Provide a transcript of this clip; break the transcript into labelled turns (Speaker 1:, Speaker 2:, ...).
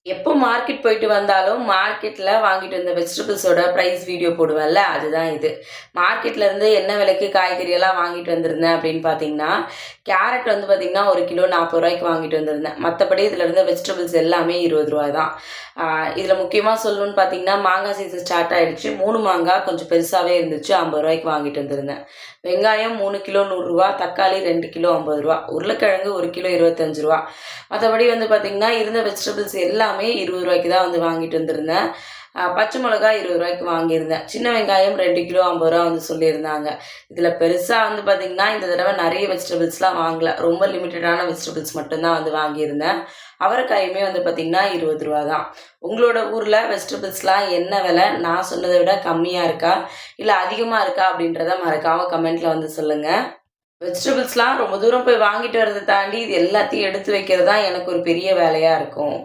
Speaker 1: எப்போ மார்க்கெட் போயிட்டு வந்தாலும், மார்க்கெட்ல வாங்கிட்டு வந்த வெஜிடபிள்ஸோட பிரைஸ் வீடியோ போடுவேன்ல, அதுதான் இது. மார்க்கெட்லேருந்து என்ன விலைக்கு காய்கறியெல்லாம் வாங்கிட்டு வந்திருந்தேன் அப்படின்னு பார்த்தீங்கன்னா, கேரட் வந்து பார்த்தீங்கன்னா, 1 கிலோ ரூ. 40 வாங்கிட்டு வந்திருந்தேன். மத்தபடி இதில இருந்த வெஜிடபிள்ஸ் எல்லாமே ரூ. 20 தான். இதில முக்கியமா சொல்லணும்னு பார்த்தீங்கன்னா, மாங்காய் சீசன் ஸ்டார்ட் ஆயிடுச்சு. 3 மாங்காய் கொஞ்சம் பெருசாவே இருந்துச்சு. ரூ. 50 வாங்கிட்டு வந்திருந்தேன். வெங்காயம் 3 கிலோ ரூ. 100, தக்காளி 2 கிலோ ரூ. 50, உருளைக்கிழங்கு 1 கிலோ ரூ. 25. மற்றபடி வந்து பார்த்திங்கன்னா இருந்த வெஜிடபிள்ஸ் எல்லாமே ரூ. 20 தான் வந்து வாங்கிட்டு வந்திருந்தேன். பச்சை மிளகாய் ரூ. 20 வாங்கியிருந்தேன். சின்ன வெங்காயம் 2 கிலோ ரூ. 50 வந்து சொல்லியிருந்தாங்க. இதில் பெருசாக வந்து பார்த்திங்கன்னா இந்த தடவை நிறைய வெஜிடபிள்ஸ்லாம் வாங்கலை. ரொம்ப லிமிட்டடான வெஜிடபிள்ஸ் மட்டும்தான் வந்து வாங்கியிருந்தேன். அவரைக்காயுமே வந்து பார்த்திங்கன்னா ரூ. 20 தான். உங்களோட ஊரில் வெஜிடபிள்ஸ்லாம் என்ன விலை? நான் சொன்னதை விட கம்மியாக இருக்கா இல்லை அதிகமாக இருக்கா அப்படின்றத மறக்காமல் கமெண்ட்டில் வந்து சொல்லுங்கள். வெஜிடபிள்ஸ்லாம் ரொம்ப தூரம் போய் வாங்கிட்டு வரதை தாண்டி இது எல்லாத்தையும் எடுத்து வைக்கிறது தான் எனக்கு ஒரு பெரிய வேலையாக இருக்கும்.